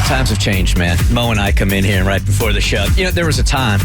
times have changed, man. Mo and I come in here right before the show. You know, there was a time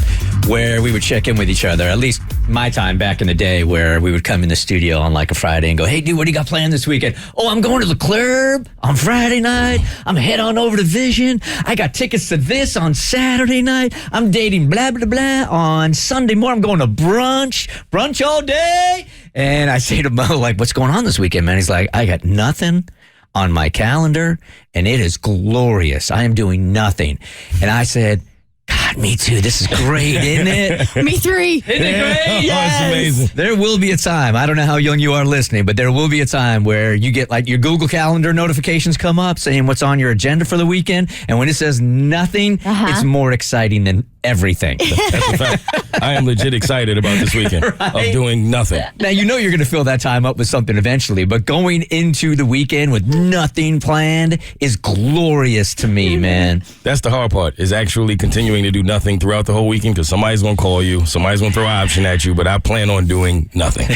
where we would check in with each other, at least my time back in the day, where we would come in the studio on like a Friday and go, hey, dude, what do you got planned this weekend? Oh, I'm going to the club on Friday night. I'm head on over to Vision. I got tickets to this on Saturday night. I'm dating blah, blah, blah on Sunday morning. I'm going to brunch all day. And I say to Mo, like, what's going on this weekend, man? He's like, I got nothing on my calendar, and it is glorious. I am doing nothing. And I said, God, me too. This is great, isn't it? Me three. Isn't it great? Yes. It's amazing. There will be a time, I don't know how young you are listening, but there will be a time where you get like your Google Calendar notifications come up saying what's on your agenda for the weekend. And when it says nothing, it's more exciting than everything. That's a fact. I am legit excited about this weekend of doing nothing. Now, you know you're going to fill that time up with something eventually, but going into the weekend with nothing planned is glorious to me, man. That's the hard part, is actually continuing to do nothing throughout the whole weekend, because somebody's going to call you, somebody's going to throw an option at you, but I plan on doing nothing.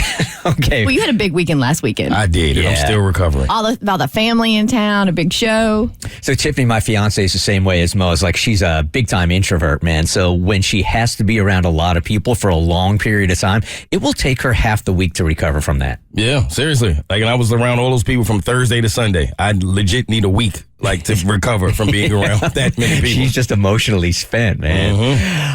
Okay. Well, you had a big weekend last weekend. I did, and I'm still recovering. About the family in town, a big show. So Tiffany, my fiance, is the same way as Mo. It's like she's a big-time introvert, man. So when she has to be around a lot of people for a long period of time, it will take her half the week to recover from that. Yeah, seriously. Like, and I was around all those people from Thursday to Sunday. I legit need a week, like, to recover from being around that many people. She's just emotionally spent, man.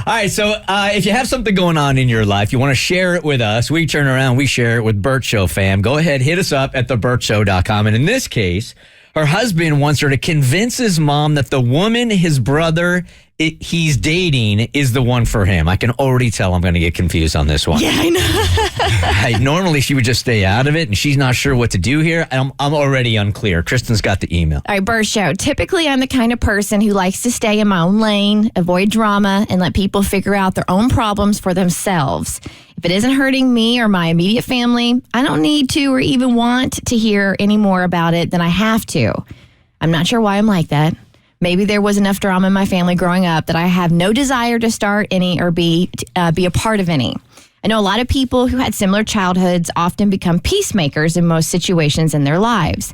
All right, so if you have something going on in your life, you want to share it with us, we turn around, we share it with Bert Show fam. Go ahead, hit us up at thebertshow.com. And in this case, her husband wants her to convince his mom that the woman his brother he's dating is the one for him. I can already tell I'm going to get confused on this one. Yeah, I know. Normally, she would just stay out of it, and she's not sure what to do here. I'm already unclear. Kristen's got the email. All right, Bert Show. Typically, I'm the kind of person who likes to stay in my own lane, avoid drama, and let people figure out their own problems for themselves. If it isn't hurting me or my immediate family, I don't need to or even want to hear any more about it than I have to. I'm not sure why I'm like that. Maybe there was enough drama in my family growing up that I have no desire to start any or be a part of any. I know a lot of people who had similar childhoods often become peacemakers in most situations in their lives.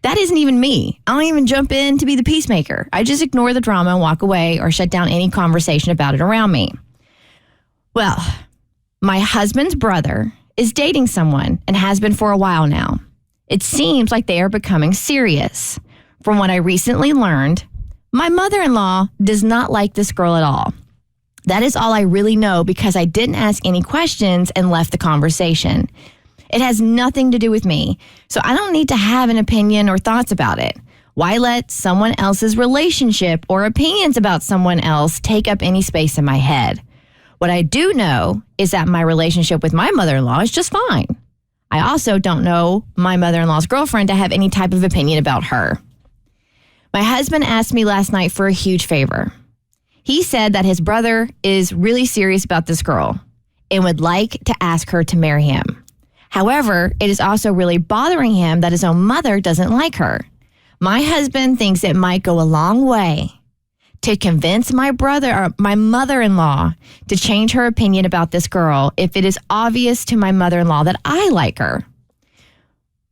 That isn't even me. I don't even jump in to be the peacemaker. I just ignore the drama and walk away or shut down any conversation about it around me. Well, my husband's brother is dating someone and has been for a while now. It seems like they are becoming serious. From what I recently learned, my mother-in-law does not like this girl at all. That is all I really know because I didn't ask any questions and left the conversation. It has nothing to do with me, so I don't need to have an opinion or thoughts about it. Why let someone else's relationship or opinions about someone else take up any space in my head? What I do know is that my relationship with my mother-in-law is just fine. I also don't know my mother-in-law's girlfriend to have any type of opinion about her. My husband asked me last night for a huge favor. He said that his brother is really serious about this girl and would like to ask her to marry him. However, it is also really bothering him that his own mother doesn't like her. My husband thinks it might go a long way to convince my brother or my mother-in-law to change her opinion about this girl if it is obvious to my mother-in-law that I like her.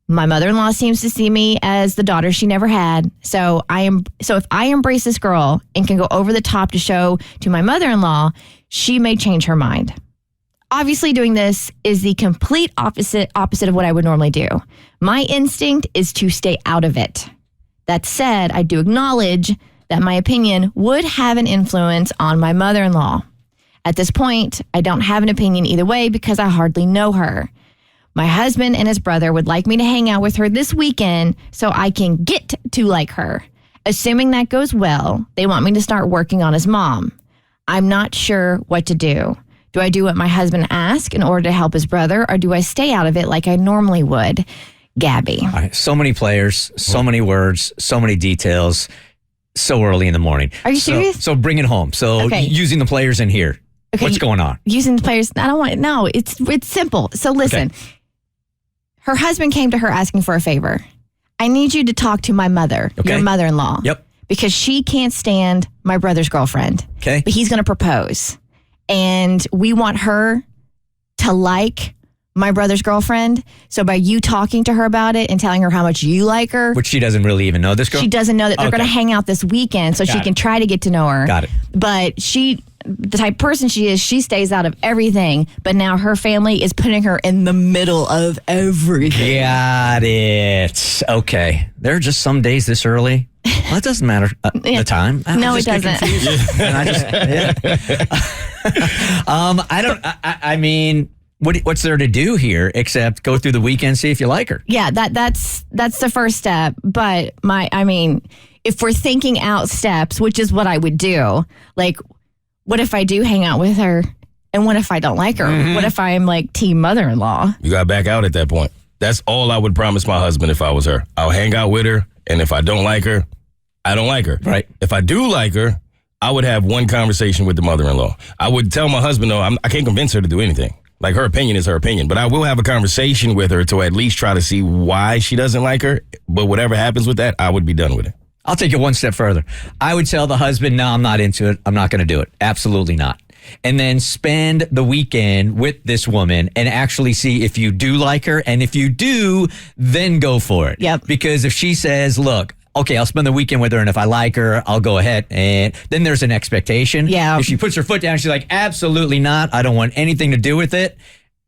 My mother-in-law seems to see me as the daughter she never had. So if I embrace this girl and can go over the top to show to my mother-in-law, she may change her mind. Obviously, doing this is the complete opposite of what I would normally do. My instinct is to stay out of it. That said, I do acknowledge that my opinion would have an influence on my mother-in-law. At this point, I don't have an opinion either way because I hardly know her. My husband and his brother would like me to hang out with her this weekend so I can get to like her. Assuming that goes well, they want me to start working on his mom. I'm not sure what to do. Do I do what my husband asked in order to help his brother, or do I stay out of it like I normally would? Gabby. All right, so many players, so many words, so many details, so early in the morning. Are you serious? So bring it home. So using the players in here. Okay, what's going on? Using the players. I don't want it. No, it's simple. So listen. Okay. Her husband came to her asking for a favor. I need you to talk to my mother, your mother-in-law. Yep. Because she can't stand my brother's girlfriend. Okay. But he's going to propose. And we want her to like my brother's girlfriend. So by you talking to her about it and telling her how much you like her, Which she doesn't really even know this girl? she doesn't know that they're Okay. going to hang out this weekend, so she can try to get to know her. Got it. But the type of person she is, she stays out of everything. But now her family is putting her in the middle of everything. Got it. Okay. There are just some days this early. Well, it doesn't matter the time. No, it doesn't. I mean, what's there to do here except go through the weekend, see if you like her? Yeah, that's the first step. But if we're thinking out steps, which is what I would do, like, what if I do hang out with her? And what if I don't like her? Mm-hmm. What if I'm like team mother-in-law? You got to back out at that point. That's all I would promise my husband if I was her. I'll hang out with her, and if I don't like her, I don't like her. Right. If I do like her, I would have one conversation with the mother-in-law. I would tell my husband, no, I can't convince her to do anything. Like, her opinion is her opinion. But I will have a conversation with her to at least try to see why she doesn't like her. But whatever happens with that, I would be done with it. I'll take it one step further. I would tell the husband, no, I'm not into it. I'm not going to do it. Absolutely not. And then spend the weekend with this woman and actually see if you do like her. And if you do, then go for it. Yep. Because if she says, look, okay, I'll spend the weekend with her, and if I like her, I'll go ahead. And then there's an expectation. Yeah. If she puts her foot down, she's like, absolutely not. I don't want anything to do with it.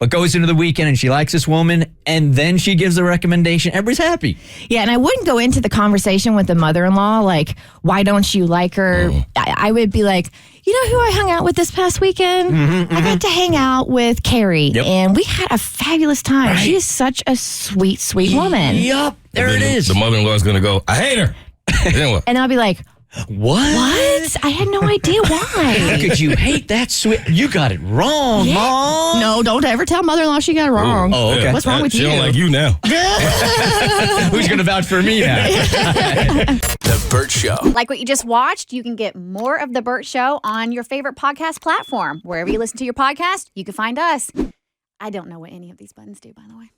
But goes into the weekend and she likes this woman, and then she gives a recommendation. Everybody's happy. Yeah, and I wouldn't go into the conversation with the mother-in-law like, why don't you like her? I would be like, you know who I hung out with this past weekend? I got to hang out with Carrie, and we had a fabulous time. Right. She is such a sweet, sweet woman. Yup, there it is. The mother-in-law is going to go, I hate her. Then what? And I'll be like, What? I had no idea why. How could you hate that sweet? You got it wrong, Mom. No, don't ever tell mother-in-law she got it wrong. Oh, okay. What's wrong with she you? She don't like you now. Who's going to vouch for me now? The Bert Show. Like what you just watched, you can get more of The Bert Show on your favorite podcast platform. Wherever you listen to your podcast, you can find us. I don't know what any of these buttons do, by the way.